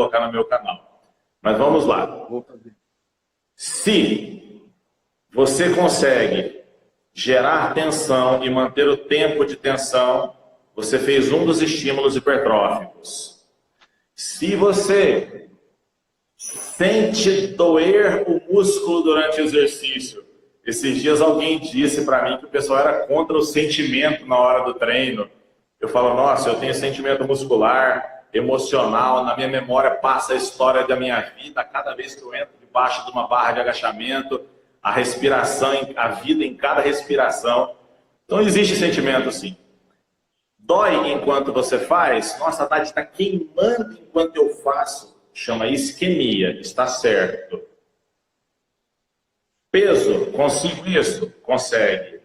colocar no meu canal. Mas vamos lá. Vou fazer. Se você consegue gerar tensão e manter o tempo de tensão, você fez um dos estímulos hipertróficos. Se você sente doer o músculo durante o exercício, esses dias alguém disse para mim que o pessoal era contra o sentimento na hora do treino. Eu falo, nossa, eu tenho sentimento muscular, emocional, na minha memória passa a história da minha vida, cada vez que eu entro debaixo de uma barra de agachamento, a respiração, a vida em cada respiração. Então existe sentimento sim. Dói enquanto você faz? Nossa, a Tati está queimando enquanto eu faço. Chama isquemia, está certo. Peso, consigo isso? Consegue.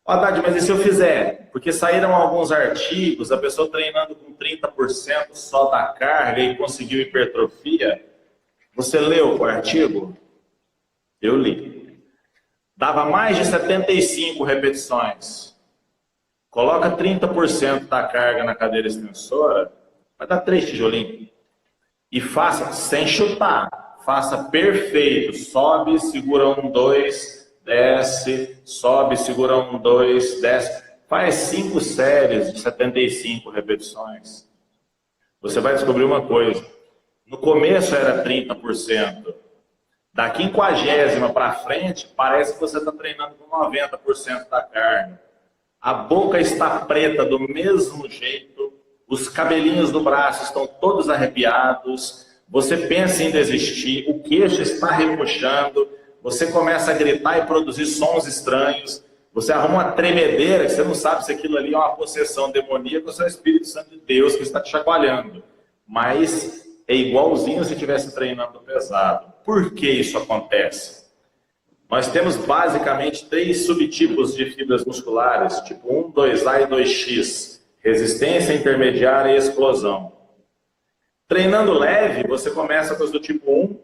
Ó, Tati, mas e se eu fizer? Porque saíram alguns artigos, a pessoa treinando com 30% só da carga e conseguiu hipertrofia. Você leu o artigo? Eu li. Dava mais de 75 repetições. Coloca 30% da carga na cadeira extensora, vai dar 3 tijolinhos. E faça sem chutar. Faça perfeito. Sobe, segura 1, 2, desce. Sobe, segura 1, 2, desce. Faz 5 séries de 75 repetições. Você vai descobrir uma coisa. No começo era 30%. Da 50ª para frente, parece que você está treinando com 90% da carga. A boca está preta do mesmo jeito, os cabelinhos do braço estão todos arrepiados, você pensa em desistir, o queixo está repuxando, você começa a gritar e produzir sons estranhos, você arruma uma tremedeira, que você não sabe se aquilo ali é uma possessão demoníaca ou se é o Espírito Santo de Deus que está te chacoalhando. Mas é igualzinho se estivesse treinando pesado. Por que isso acontece? Nós temos basicamente 3 subtipos de fibras musculares, tipo 1, 2A e 2X. Resistência, intermediária e explosão. Treinando leve, você começa com as do tipo 1,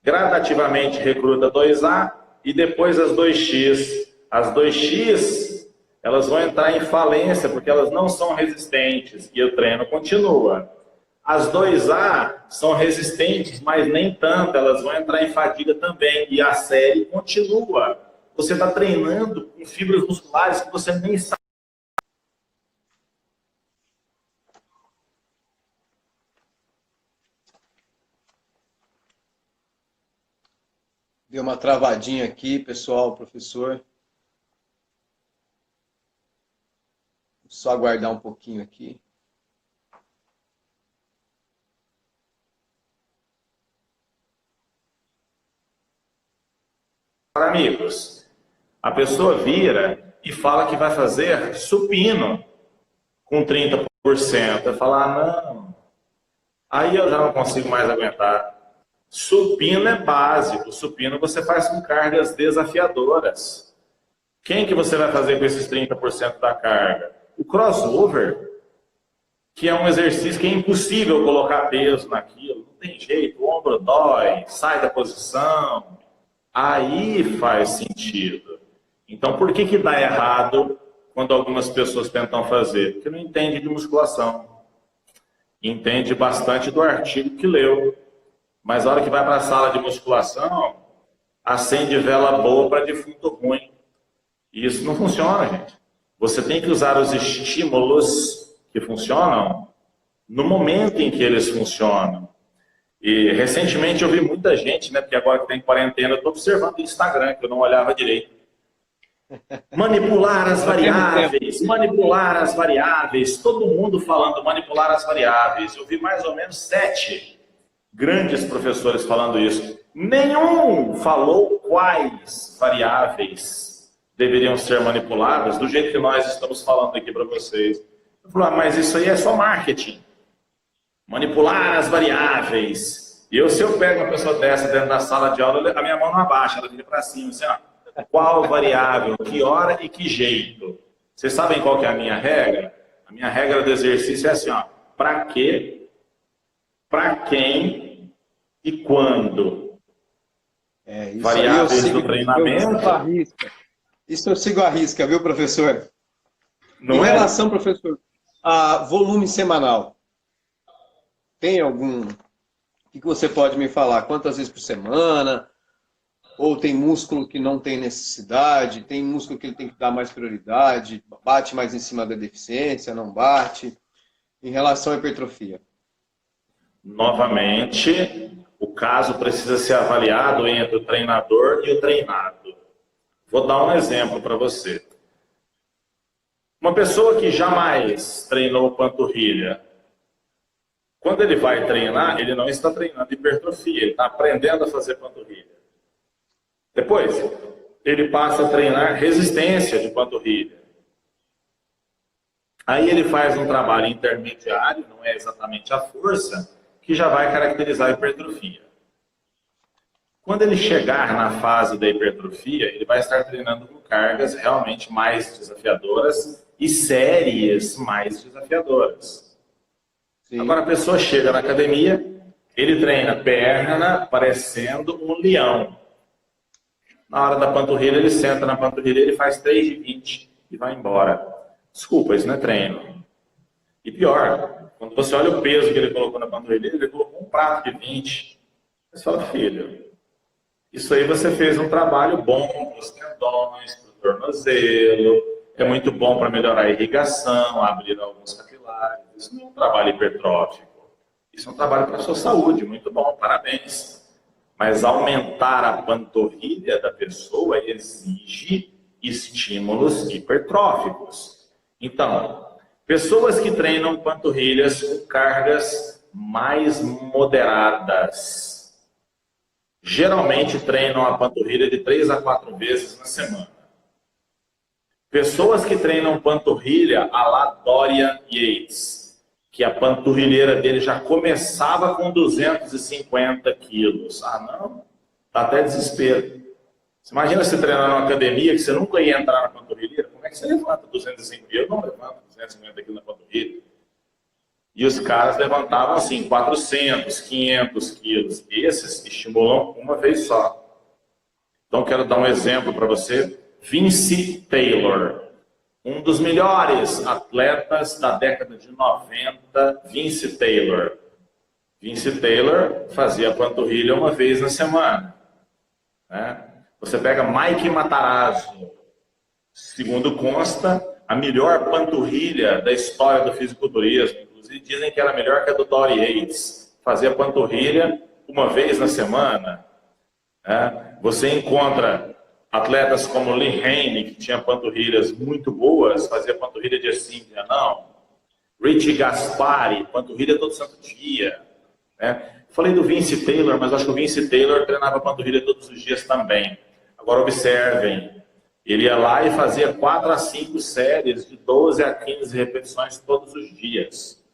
gradativamente recruta 2A e depois as 2X. As 2X, elas vão entrar em falência porque elas não são resistentes e o treino continua. As 2A são resistentes, mas nem tanto, elas vão entrar em fadiga também. E a série continua. Você está treinando com fibras musculares que você nem sabe. Deu uma travadinha aqui, pessoal, professor. Só aguardar um pouquinho aqui. Amigos, a pessoa vira e fala que vai fazer supino com 30%. Eu falo, não, aí eu já não consigo mais aguentar. Supino é básico, supino você faz com cargas desafiadoras. Quem que você vai fazer com esses 30% da carga? O crossover, que é um exercício que é impossível colocar peso naquilo, não tem jeito, o ombro dói, sai da posição. Aí faz sentido. Então, por que dá errado quando algumas pessoas tentam fazer? Porque não entende de musculação. Entende bastante do artigo que leu. Mas a hora que vai para a sala de musculação, acende vela boa para defunto ruim. E isso não funciona, gente. Você tem que usar os estímulos que funcionam no momento em que eles funcionam. E recentemente eu vi muita gente, né, porque agora que tem quarentena, eu estou observando o Instagram, que eu não olhava direito. Manipular as variáveis, manipular as variáveis, todo mundo falando manipular as variáveis. Eu vi mais ou menos 7 grandes professores falando isso. Nenhum falou quais variáveis deveriam ser manipuladas, do jeito que nós estamos falando aqui para vocês. Eu falei, mas isso aí é só marketing. Manipular as variáveis. E se eu pego uma pessoa dessa dentro da sala de aula, a minha mão não abaixa, ela fica para cima, assim, ó. Qual variável, que hora e que jeito? Vocês sabem qual que é a minha regra? A minha regra do exercício é assim, ó. Para quê? Para quem? E quando? Isso variáveis do treinamento. Isso eu sigo à risca, viu, professor? Não em é? relação, professor, a volume semanal, tem algum que você pode me falar? Quantas vezes por semana? Ou tem músculo que não tem necessidade? Tem músculo que ele tem que dar mais prioridade? Bate mais em cima da deficiência? Não bate? Em relação à hipertrofia. Novamente, o caso precisa ser avaliado entre o treinador e o treinado. Vou dar um exemplo para você. Uma pessoa que jamais treinou panturrilha, quando ele vai treinar, ele não está treinando hipertrofia, ele está aprendendo a fazer panturrilha. Depois, ele passa a treinar resistência de panturrilha. Aí ele faz um trabalho intermediário, não é exatamente a força, que já vai caracterizar a hipertrofia. Quando ele chegar na fase da hipertrofia, ele vai estar treinando com cargas realmente mais desafiadoras e séries mais desafiadoras. Sim. Agora a pessoa chega na academia, ele treina perna parecendo um leão. Na hora da panturrilha, ele senta na panturrilha, ele faz 3 de 20 e vai embora. Desculpa, isso não é treino. E pior, quando você olha o peso que ele colocou na panturrilha, ele colocou um prato de 20. Você fala, filho, isso aí você fez um trabalho bom para os tendões, para o tornozelo, é muito bom para melhorar a irrigação, abrir alguns capilares. Isso não é um trabalho hipertrófico. Isso é um trabalho para a sua saúde, muito bom, parabéns. Mas aumentar a panturrilha da pessoa exige estímulos hipertróficos. Então, pessoas que treinam panturrilhas com cargas mais moderadas, geralmente treinam a panturrilha de 3 a 4 vezes na semana. Pessoas que treinam panturrilha à la Dorian Yates, que a panturrilheira dele já começava com 250 quilos. Ah, não? Dá até desespero. Você imagina você treinar numa academia que você nunca ia entrar na panturrilheira? Como é que você levanta 250 quilos? Eu não levanto 250 quilos na panturrilha. E os caras levantavam assim, 400, 500 quilos. Esses estimulam uma vez só. Então, quero dar um exemplo para você. Vince Taylor. Um dos melhores atletas da década de 90, Vince Taylor. Vince Taylor fazia panturrilha uma vez na semana. Né? Você pega Mike Matarazzo, segundo consta, a melhor panturrilha da história do fisiculturismo. Inclusive dizem que era melhor que a do Dorian Yates. Fazia panturrilha uma vez na semana. Né? Você encontra atletas como Lee Haney, que tinha panturrilhas muito boas, fazia panturrilha dia sim, dia não. Richie Gaspari, panturrilha todo santo dia. Né? Falei do Vince Taylor, mas acho que o Vince Taylor treinava panturrilha todos os dias também. Agora observem, ele ia lá e fazia 4 a 5 séries de 12 a 15 repetições todos os dias.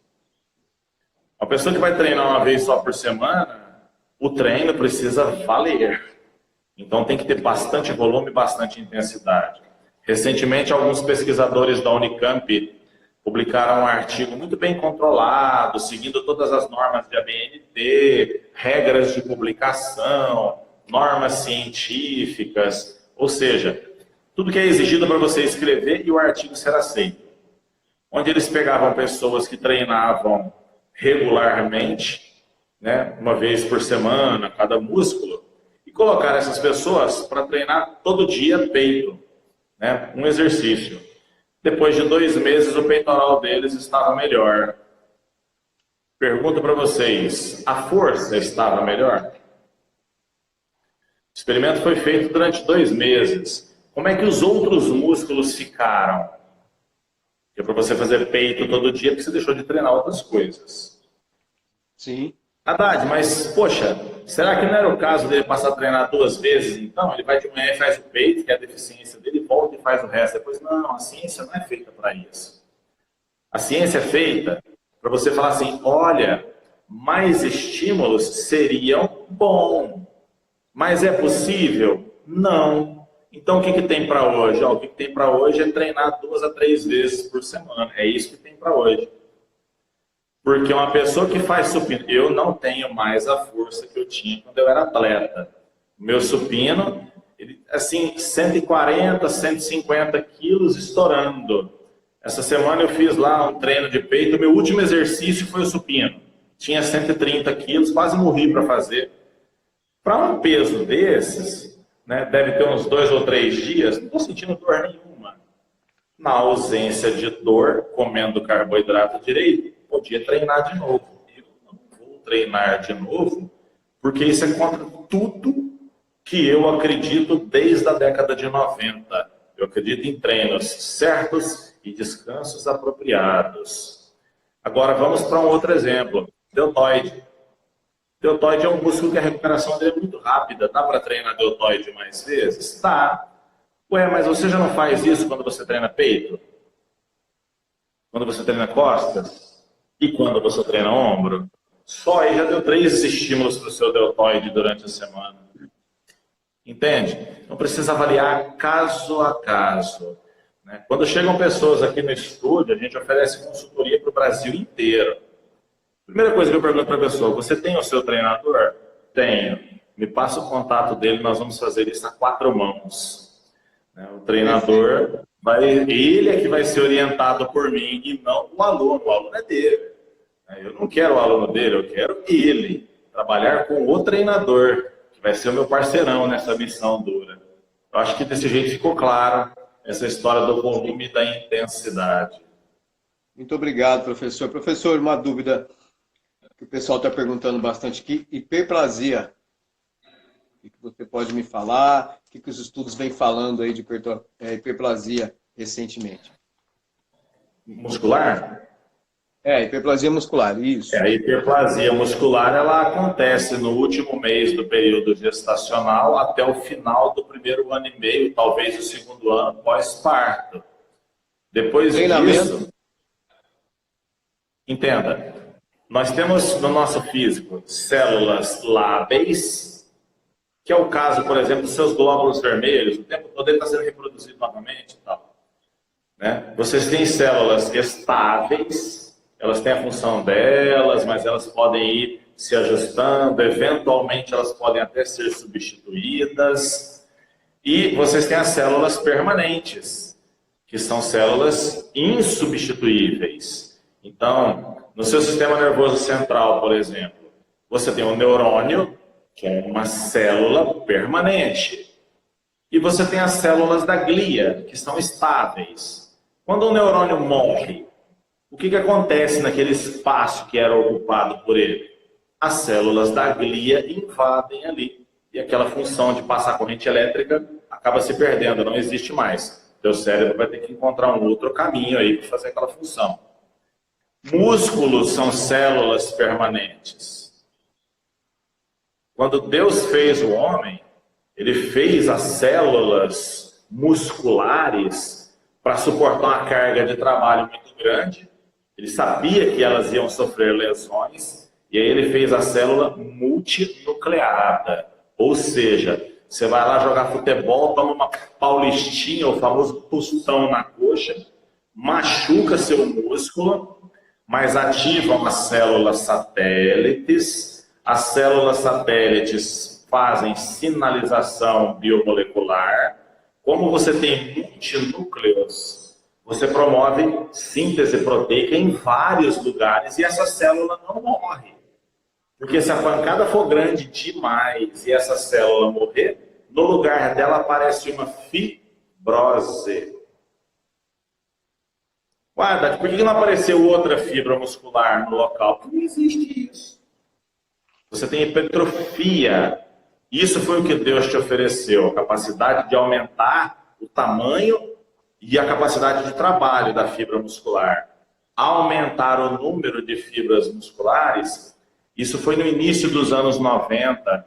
Uma pessoa que vai treinar uma vez só por semana, o treino precisa valer. Então tem que ter bastante volume e bastante intensidade. Recentemente, alguns pesquisadores da Unicamp publicaram um artigo muito bem controlado, seguindo todas as normas de ABNT, regras de publicação, normas científicas, ou seja, tudo que é exigido para você escrever e o artigo ser aceito. Onde eles pegavam pessoas que treinavam regularmente, né, uma vez por semana, cada músculo, e colocar essas pessoas para treinar todo dia peito, né? Um exercício. Depois de 2 meses, o peitoral deles estava melhor. Pergunto para vocês, a força estava melhor? O experimento foi feito durante 2 meses. Como é que os outros músculos ficaram? Porque para você fazer peito todo dia, porque você deixou de treinar outras coisas. Sim. Haddad, mas, poxa, será que não era o caso dele passar a treinar 2 vezes? Então, ele vai de manhã e faz o peito, que é a deficiência dele, volta e faz o resto. Depois, não, a ciência não é feita para isso. A ciência é feita para você falar assim, olha, mais estímulos seriam bom. Mas é possível? Não. Então, o que tem para hoje? O que tem para hoje é treinar 2 a 3 vezes por semana. É isso que tem para hoje. Porque uma pessoa que faz supino, eu não tenho mais a força que eu tinha quando eu era atleta. O meu supino, ele, assim, 140, 150 quilos estourando. Essa semana eu fiz lá um treino de peito, meu último exercício foi o supino. tinha 130 quilos, quase morri para fazer. Para um peso desses, né, deve ter uns 2 ou 3 dias, não estou sentindo dor nenhuma. Na ausência de dor, comendo carboidrato direito, podia treinar de novo. Eu não vou treinar de novo, porque isso é contra tudo que eu acredito desde a década de 90. Eu acredito em treinos certos e descansos apropriados. Agora vamos para um outro exemplo. Deltoide. Deltoide é um músculo que a recuperação dele é muito rápida. Dá para treinar deltoide mais vezes? Dá. Ué, mas você já não faz isso quando você treina peito? Quando você treina costas? E quando você treina ombro? Só aí já deu 3 estímulos para o seu deltoide durante a semana. Entende? Então precisa avaliar caso a caso. Né? Quando chegam pessoas aqui no estúdio, a gente oferece consultoria para o Brasil inteiro. Primeira coisa que eu pergunto para a pessoa, você tem o seu treinador? Tenho. Me passa o contato dele, nós vamos fazer isso a 4 mãos. O treinador, ele é que vai ser orientado por mim e não o aluno. O aluno é dele. Eu não quero o aluno dele, eu quero ele. Trabalhar com o treinador, que vai ser o meu parceirão nessa missão dura. Eu acho que desse jeito ficou claro essa história do volume e da intensidade. Muito obrigado, professor. Professor, uma dúvida que o pessoal está perguntando bastante aqui. Hiperplasia. O que você pode me falar? O que os estudos vêm falando aí de hiperplasia recentemente? Muscular? Hiperplasia muscular, isso. A hiperplasia muscular ela acontece no último mês do período gestacional até o final do primeiro ano e meio, talvez o segundo ano pós-parto. Depois disso, entenda, nós temos no nosso físico células lábeis, que é o caso, por exemplo, dos seus glóbulos vermelhos, o tempo todo ele está sendo reproduzido novamente e tal. Né? Vocês têm células estáveis, elas têm a função delas, mas elas podem ir se ajustando, eventualmente elas podem até ser substituídas. E vocês têm as células permanentes, que são células insubstituíveis. Então, no seu sistema nervoso central, por exemplo, você tem um neurônio, que é uma célula permanente. E você tem as células da glia, que são estáveis. Quando o neurônio morre, o que acontece naquele espaço que era ocupado por ele? As células da glia invadem ali. E aquela função de passar corrente elétrica acaba se perdendo, não existe mais. Teu cérebro vai ter que encontrar um outro caminho aí para fazer aquela função. Músculos são células permanentes. Quando Deus fez o homem, ele fez as células musculares para suportar uma carga de trabalho muito grande. Ele sabia que elas iam sofrer lesões, e aí ele fez a célula multinucleada. Ou seja, você vai lá jogar futebol, toma uma paulistinha, o famoso tostão na coxa, machuca seu músculo, mas ativam as células satélites. As células satélites fazem sinalização biomolecular. Como você tem multinúcleos, você promove síntese proteica em vários lugares e essa célula não morre. Porque se a pancada for grande demais e essa célula morrer, no lugar dela aparece uma fibrose. Guarda, por que não apareceu outra fibra muscular no local? Porque não existe isso. Você tem hipertrofia. Isso foi o que Deus te ofereceu, a capacidade de aumentar o tamanho e a capacidade de trabalho da fibra muscular. Aumentar o número de fibras musculares, isso foi no início dos anos 90,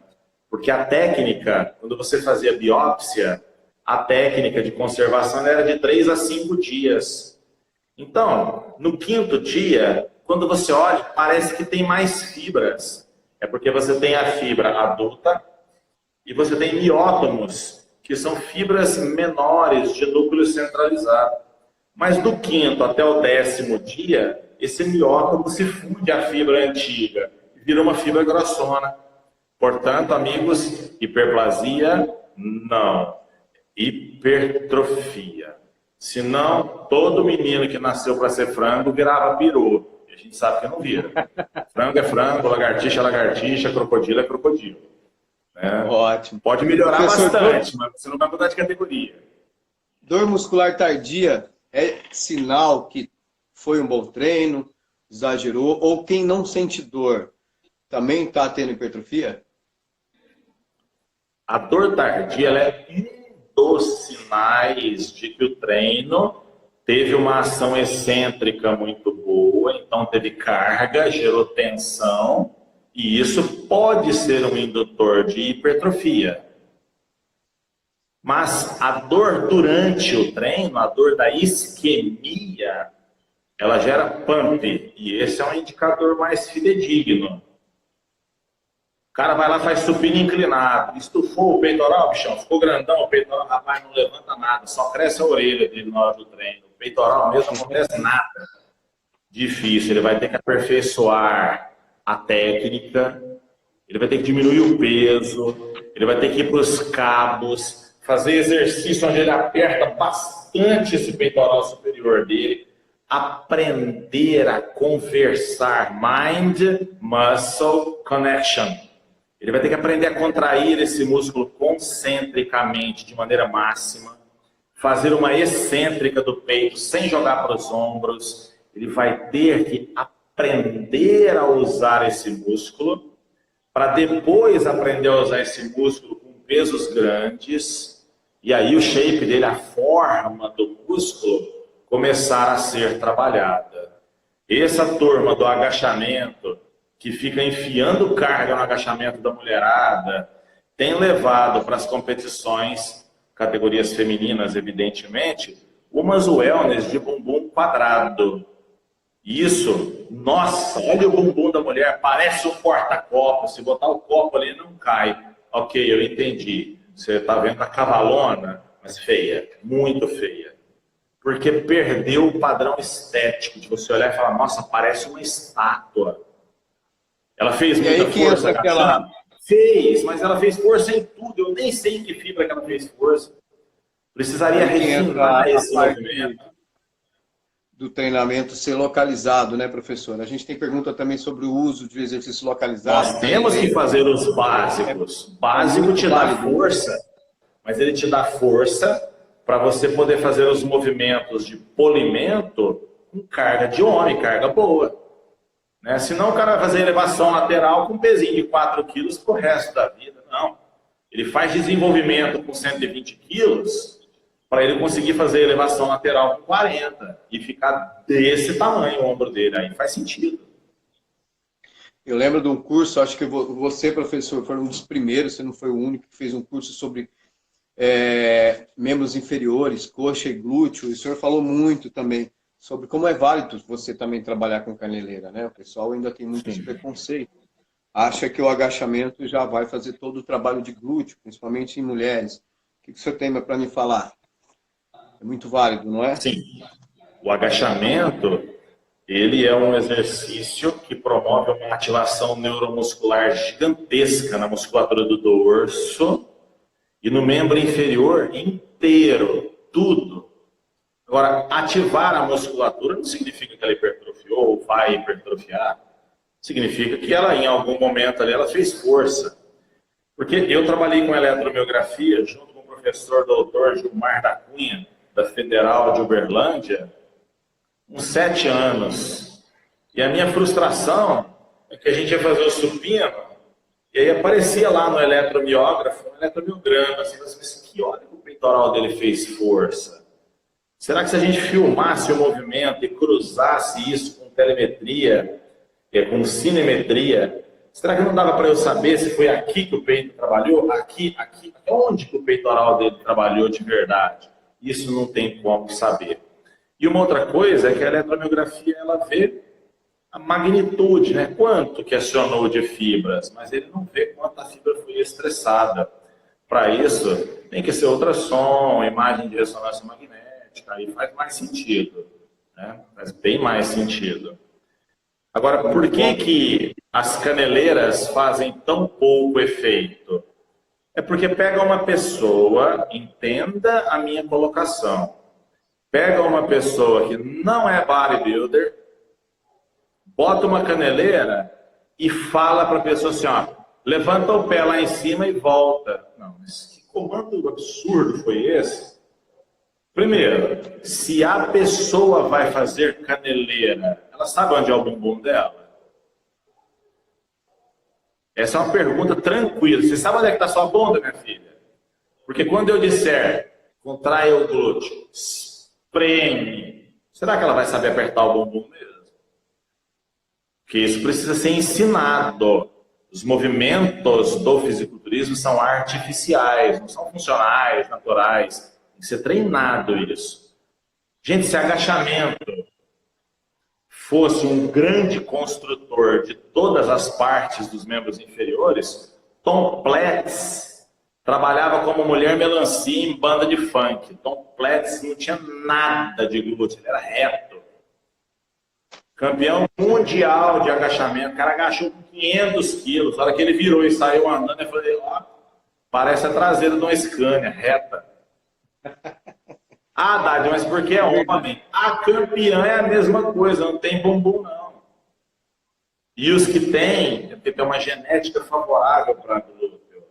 porque a técnica, quando você fazia biópsia, a técnica de conservação era de 3 a 5 dias. Então, no 5º dia, quando você olha, parece que tem mais fibras. É porque você tem a fibra adulta e você tem miótomos, que são fibras menores de núcleo centralizado. Mas do 5º até o 10º dia, esse miótomo se funde à fibra antiga e vira uma fibra grossona. Portanto, amigos, hiperplasia, não. Hipertrofia. Senão, todo menino que nasceu para ser frango virava peru. A gente sabe que não vira. Frango é frango, lagartixa é lagartixa, crocodilo é crocodilo. Né? Ótimo. Pode melhorar Professor, bastante, mas você não vai mudar de categoria. Dor muscular tardia é sinal que foi um bom treino, exagerou, ou quem não sente dor também está tendo hipertrofia? A dor tardia ela é um dos sinais de que o treino teve uma ação excêntrica muito boa, então teve carga, gerou tensão, e isso pode ser um indutor de hipertrofia. Mas a dor durante o treino, a dor da isquemia, ela gera pump, e esse é um indicador mais fidedigno. O cara vai lá, faz supino inclinado, estufou o peitoral, bichão, ficou grandão, o peitoral, rapaz, não levanta nada, só cresce a orelha dele na hora do treino. O peitoral mesmo não cresce nada. Difícil, ele vai ter que aperfeiçoar a técnica, ele vai ter que diminuir o peso, ele vai ter que ir para os cabos, fazer exercício onde ele aperta bastante esse peitoral superior dele, aprender a conversar, mind-muscle connection. Ele vai ter que aprender a contrair esse músculo concentricamente, de maneira máxima, fazer uma excêntrica do peito sem jogar para os ombros. Ele vai ter que aprender a usar esse músculo, para depois aprender a usar esse músculo com pesos grandes, e aí o shape dele, a forma do músculo, começar a ser trabalhada. Essa turma do agachamento, que fica enfiando carga no agachamento da mulherada, tem levado para as competições, categorias femininas, evidentemente, umas wellness de bumbum quadrado. Isso, nossa, olha o bumbum da mulher, parece um porta-copo, se botar o copo ali não cai. Ok, eu entendi. Você está vendo a cavalona, mas feia, muito feia. Porque perdeu o padrão estético de você olhar e falar, nossa, parece uma estátua. Ela fez muita força agachando? Fez, mas ela fez força em tudo. Eu nem sei em que fibra que ela fez força. Precisaria refinar esse movimento. Do treinamento ser localizado, né, professor? A gente tem pergunta também sobre o uso de exercício localizado. Nós temos que fazer os básicos. O básico te dá força, mas ele te dá força para você poder fazer os movimentos de polimento com carga de homem, carga boa. Né? Senão o cara vai fazer elevação lateral com um pezinho de 4 quilos pro resto da vida. Não. Ele faz desenvolvimento com 120 quilos para ele conseguir fazer elevação lateral com 40 e ficar desse tamanho o ombro dele. Aí faz sentido. Eu lembro de um curso, acho que você, professor, foi um dos primeiros, você não foi o único que fez um curso sobre membros inferiores, coxa e glúteo. E o senhor falou muito também sobre como é válido você também trabalhar com caneleira, né? O pessoal ainda tem muito esse preconceito. Acha que o agachamento já vai fazer todo o trabalho de glúteo, principalmente em mulheres. O que o senhor tem para me falar? É muito válido, não é? Sim. O agachamento, ele é um exercício que promove uma ativação neuromuscular gigantesca na musculatura do dorso e no membro inferior inteiro, tudo. Agora, ativar a musculatura não significa que ela hipertrofiou ou vai hipertrofiar. Significa que ela, em algum momento ali, ela fez força. Porque eu trabalhei com eletromiografia junto com o professor doutor Gilmar da Cunha, da Federal de Uberlândia, uns 7 anos. E a minha frustração é que a gente ia fazer o supino, e aí aparecia lá no eletromiógrafo, um eletromiograma, assim, mas que hora que o peitoral dele fez força? Será que se a gente filmasse o movimento e cruzasse isso com telemetria, com cinemetria, será que não dava para eu saber se foi aqui que o peito trabalhou? Aqui? Onde que o peitoral dele trabalhou de verdade? Isso não tem como saber. E uma outra coisa é que a eletromiografia, ela vê a magnitude, né? Quanto que acionou de fibras, mas ele não vê quanto a fibra foi estressada. Para isso, tem que ser ultrassom, imagem de ressonância magnética, aí faz mais sentido, né? Faz bem mais sentido. Agora, por que as caneleiras fazem tão pouco efeito? É porque pega uma pessoa, entenda a minha colocação, pega uma pessoa que não é bodybuilder, bota uma caneleira e fala para a pessoa assim, ó, levanta o pé lá em cima e volta. Não, mas que comando absurdo foi esse? Primeiro, se a pessoa vai fazer caneleira, ela sabe onde é o bumbum dela? Essa é uma pergunta tranquila. Você sabe onde é que está sua bunda, minha filha? Porque quando eu disser, contraia o glúteo, espreme, será que ela vai saber apertar o bumbum mesmo? Porque isso precisa ser ensinado. Os movimentos do fisiculturismo são artificiais, não são funcionais, naturais. Tem que ser treinado isso. Gente, se agachamento fosse um grande construtor de todas as partes dos membros inferiores, Tom Platz trabalhava como mulher melancia em banda de funk. Tom Platz não tinha nada de glúteo, ele era reto. Campeão mundial de agachamento, o cara agachou com 500 quilos. Na hora que ele virou e saiu andando, eu falei, ó, parece a traseira de uma Scania, reta. Ah, Dade, mas por que é homem? A campeã é a mesma coisa, não tem bumbum, não. E os que têm, é porque tem uma genética favorável para glúteo.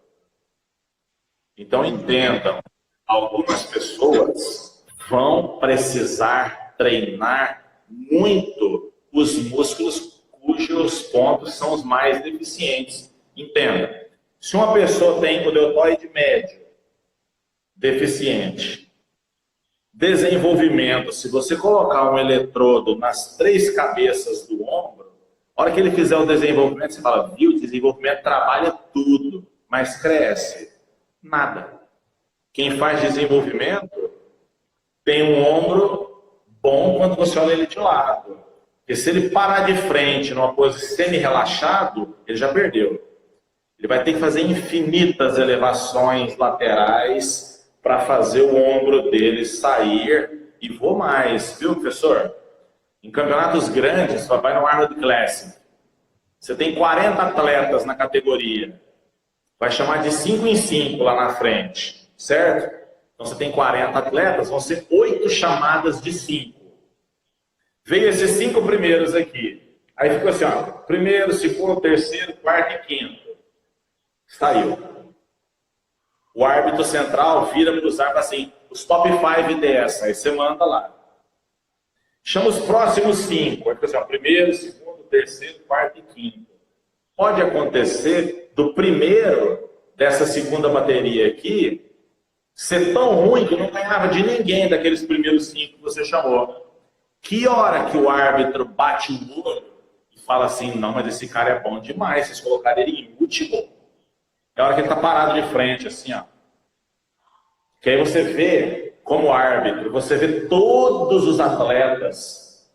Então, entendam, algumas pessoas vão precisar treinar muito os músculos cujos pontos são os mais deficientes. Entenda, se uma pessoa tem o deltoide médio deficiente, desenvolvimento, se você colocar um eletrodo nas 3 cabeças do ombro, a hora que ele fizer o desenvolvimento, você fala, viu, o desenvolvimento trabalha tudo, mas cresce nada. Quem faz desenvolvimento tem um ombro bom quando você olha ele de lado. Porque se ele parar de frente numa posição semi-relaxado, ele já perdeu. Ele vai ter que fazer infinitas elevações laterais para fazer o ombro dele sair. E vou mais, viu, professor? Em campeonatos grandes, vai no Arnold Classic. Você tem 40 atletas na categoria. Vai chamar de 5 em 5 lá na frente, certo? Então você tem 40 atletas, vão ser 8 chamadas de 5. Veio esses 5 primeiros aqui. Aí ficou assim, ó, primeiro, segundo, terceiro, quarto e quinto. Saiu. O árbitro central vira para os árbitros assim, os top 5 dessa, aí você manda lá. Chama os próximos 5. Aí fica assim, ó, primeiro, segundo, terceiro, quarto e quinto. Pode acontecer do primeiro dessa segunda bateria aqui ser tão ruim que não ganhava de ninguém daqueles primeiros 5 que você chamou. Que hora que o árbitro bate o olho e fala assim, não, mas esse cara é bom demais, vocês colocaram ele em último. É a hora que ele está parado de frente, assim, ó. Que aí você vê, como árbitro, você vê todos os atletas.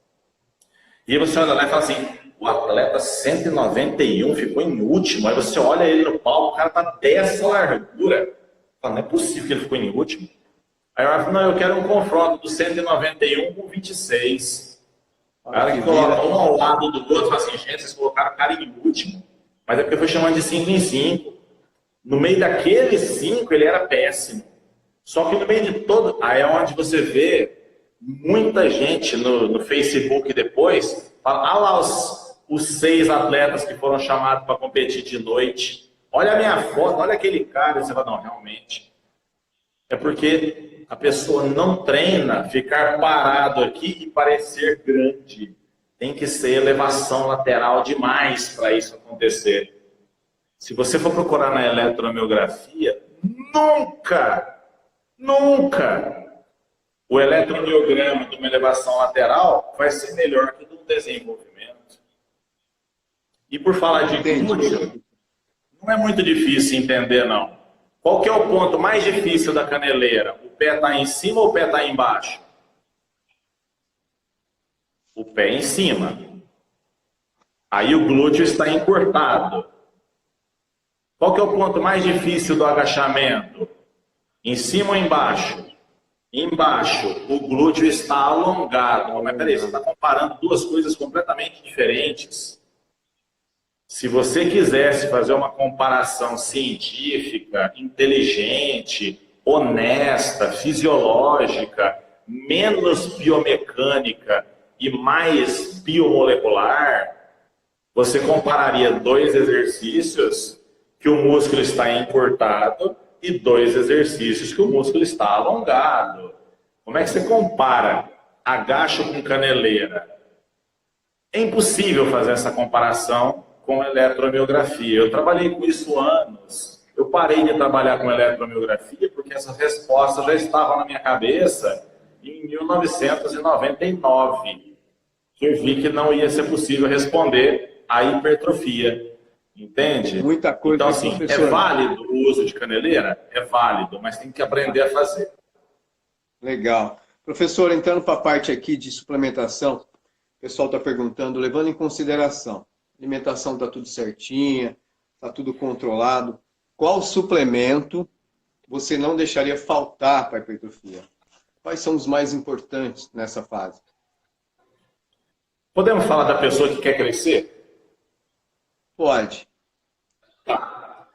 E aí você olha lá e fala assim, o atleta 191 ficou em último. Aí você olha ele no palco, o cara tá dessa largura. Fala, não é possível que ele ficou em último. Aí o árbitro, não, eu quero um confronto do 191 com 26. O cara que coloca um ao lado do outro, fala assim, gente, vocês colocaram o cara em último. Mas é porque foi chamando de 5 em 5. No meio daqueles 5, ele era péssimo. Só que no meio de todo... Aí é onde você vê muita gente no Facebook depois, fala, ah lá os 6 atletas que foram chamados para competir de noite. Olha a minha foto, olha aquele cara. Você fala, não, realmente. É porque a pessoa não treina ficar parado aqui e parecer grande. Tem que ser elevação lateral demais para isso acontecer. Se você for procurar na eletromiografia, nunca o eletromiograma de uma elevação lateral vai ser melhor que do desenvolvimento. E por falar de glúteo, não é muito difícil entender, não. Qual que é o ponto mais difícil da caneleira? O pé está em cima ou o pé está embaixo? O pé em cima. Aí o glúteo está encurtado. Qual que é o ponto mais difícil do agachamento? Em cima ou embaixo? Embaixo, o glúteo está alongado. Mas peraí, você está comparando duas coisas completamente diferentes. Se você quisesse fazer uma comparação científica, inteligente, honesta, fisiológica, menos biomecânica e mais biomolecular, você compararia 2 exercícios que o músculo está encurtado e 2 exercícios que o músculo está alongado. Como é que você compara agacho com caneleira? É impossível fazer essa comparação com eletromiografia. Eu trabalhei com isso há anos. Eu parei de trabalhar com eletromiografia porque essa resposta já estava na minha cabeça em 1999. Que eu vi que não ia ser possível responder à hipertrofia. Entende? Muita coisa. Então, assim, professor. é válido o uso de caneleira? É válido, mas tem que aprender a fazer. Legal. Professor, entrando para a parte aqui de suplementação, o pessoal está perguntando, levando em consideração, a alimentação está tudo certinha, está tudo controlado, qual suplemento você não deixaria faltar para a hipertrofia? Quais são os mais importantes nessa fase? Podemos falar da pessoa que quer crescer? Pode. Tá.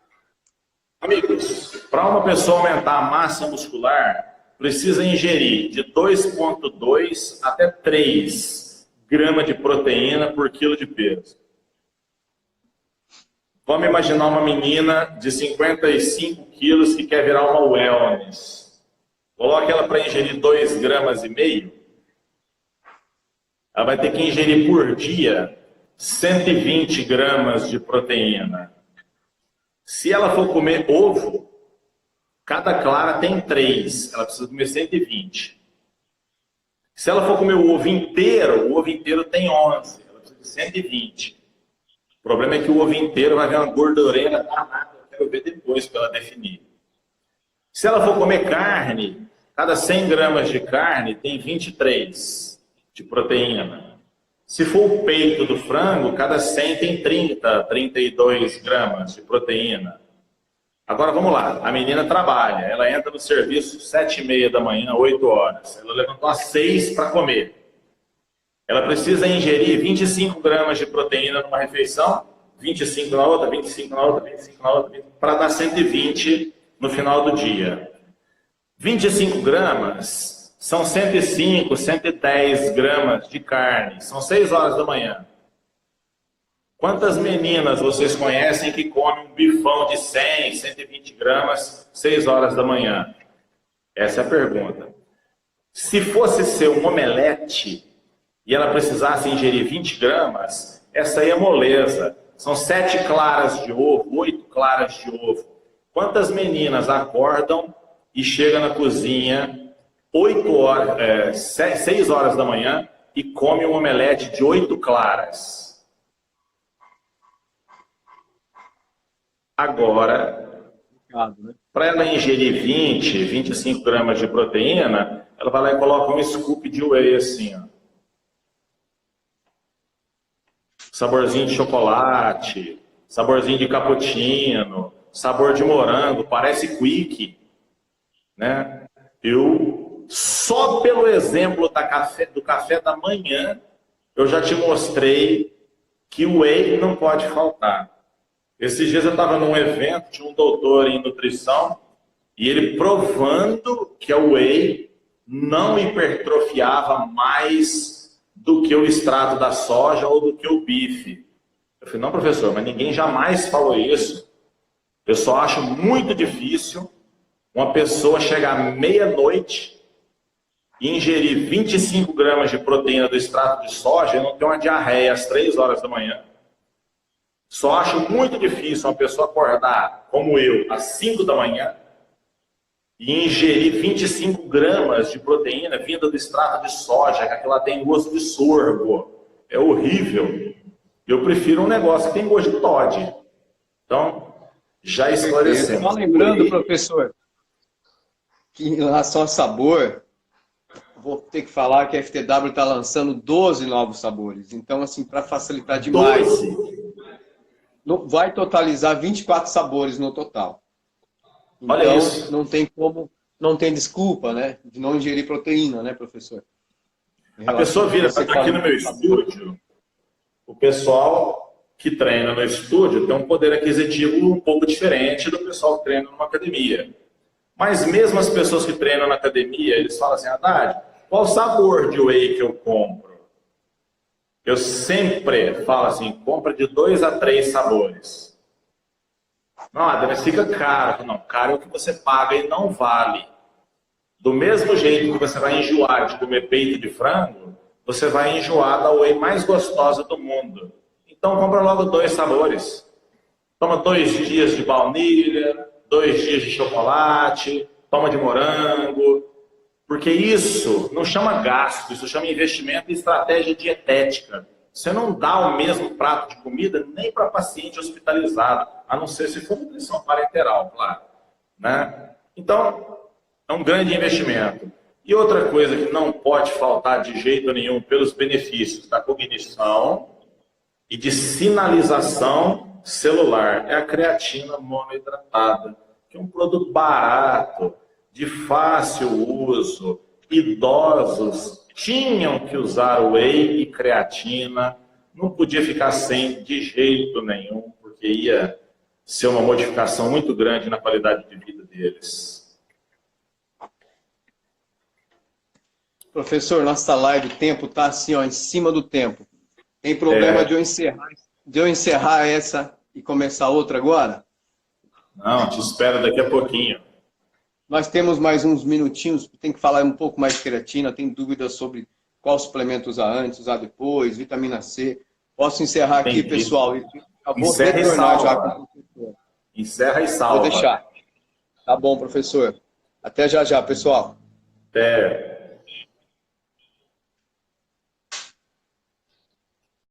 Amigos, para uma pessoa aumentar a massa muscular, precisa ingerir de 2,2 até 3 gramas de proteína por quilo de peso. Vamos imaginar uma menina de 55 quilos que quer virar uma wellness. Coloque ela para ingerir 2,5 gramas. Ela vai ter que ingerir por dia 120 gramas de proteína. Se ela for comer ovo, cada clara tem 3, ela precisa comer 120. Se ela for comer o ovo inteiro tem 11, ela precisa de 120. O problema é que o ovo inteiro vai ver uma gordureira danada, eu quero ver depois para ela definir. Se ela for comer carne, cada 100 gramas de carne tem 23 de proteína. Se for o peito do frango, cada 100 tem 32 gramas de proteína. Agora vamos lá, a menina trabalha, ela entra no serviço 7h30 da manhã, 8 horas. Ela levantou às 6 para comer. Ela precisa ingerir 25 gramas de proteína numa refeição, 25 na outra, 25 na outra, 25 na outra, para dar 120 no final do dia. 25 gramas são 105, 110 gramas de carne. São 6 horas da manhã. Quantas meninas vocês conhecem que comem um bifão de 100, 120 gramas, 6 horas da manhã? Essa é a pergunta. Se fosse ser um omelete e ela precisasse ingerir 20 gramas, essa aí é moleza. São 7 claras de ovo, 8 claras de ovo. Quantas meninas acordam e chegam na cozinha 6 horas da manhã e comem um omelete de 8 claras? Agora, para ela ingerir 20, 25 gramas de proteína, ela vai lá e coloca um scoop de whey assim, ó. Saborzinho de chocolate, saborzinho de cappuccino, sabor de morango, parece quick, né? Eu, só pelo exemplo do café da manhã, eu já te mostrei que o whey não pode faltar. Esses dias eu estava num evento, tinha um doutor em nutrição, e ele provando que a whey não hipertrofiava mais do que o extrato da soja ou do que o bife. Eu falei, não, professor, mas ninguém jamais falou isso. Eu só acho muito difícil uma pessoa chegar meia-noite e ingerir 25 gramas de proteína do extrato de soja e não ter uma diarreia às 3 horas da manhã. Só acho muito difícil uma pessoa acordar, como eu, às 5 da manhã e ingerir 25 gramas de proteína vinda do extrato de soja, que aquilo lá tem gosto de sorgo. É horrível. Eu prefiro um negócio que tem gosto de Toddy. Então, já esclarecemos. Só lembrando, professor, que em relação a sabor, vou ter que falar que a FTW está lançando 12 novos sabores. Então, assim, para facilitar demais, 12. Vai totalizar 24 sabores no total. Então, olha isso. Não tem como, não tem desculpa, né, de não ingerir proteína, né, professor? A pessoa vira aqui no meu estúdio, o pessoal que treina no estúdio tem um poder aquisitivo um pouco diferente do pessoal que treina numa academia. Mas mesmo as pessoas que treinam na academia, eles falam assim, Haddad, qual sabor de whey que eu compro? Eu sempre falo assim, compra de 2 a 3 sabores. Não, mas fica caro. Não, caro é o que você paga e não vale. Do mesmo jeito que você vai enjoar de comer peito de frango, você vai enjoar da whey mais gostosa do mundo. Então compra logo 2 sabores. Toma 2 dias de baunilha, 2 dias de chocolate, toma de morango. Porque isso não chama gasto, isso chama investimento em estratégia dietética. Você não dá o mesmo prato de comida nem para paciente hospitalizado, a não ser se for nutrição parenteral, claro. Né? Então, é um grande investimento. E outra coisa que não pode faltar de jeito nenhum pelos benefícios da cognição e de sinalização celular é a creatina monohidratada, que é um produto barato, de fácil uso. Idosos tinham que usar whey e creatina, não podia ficar sem de jeito nenhum, porque ia ser uma modificação muito grande na qualidade de vida deles. Professor, nossa live, o tempo está assim, ó, em cima do tempo. Tem problema de eu encerrar essa e começar outra agora? Não, te espero daqui a pouquinho. Nós temos mais uns minutinhos, tem que falar um pouco mais de creatina, tem dúvidas sobre qual suplemento usar antes, usar depois, vitamina C. Posso encerrar aqui, Entendi. Pessoal? Eu vou Encerra e retornar salva. já com o professor. Encerra e salva. Vou deixar. Tá bom, professor. Até já já, pessoal. Até.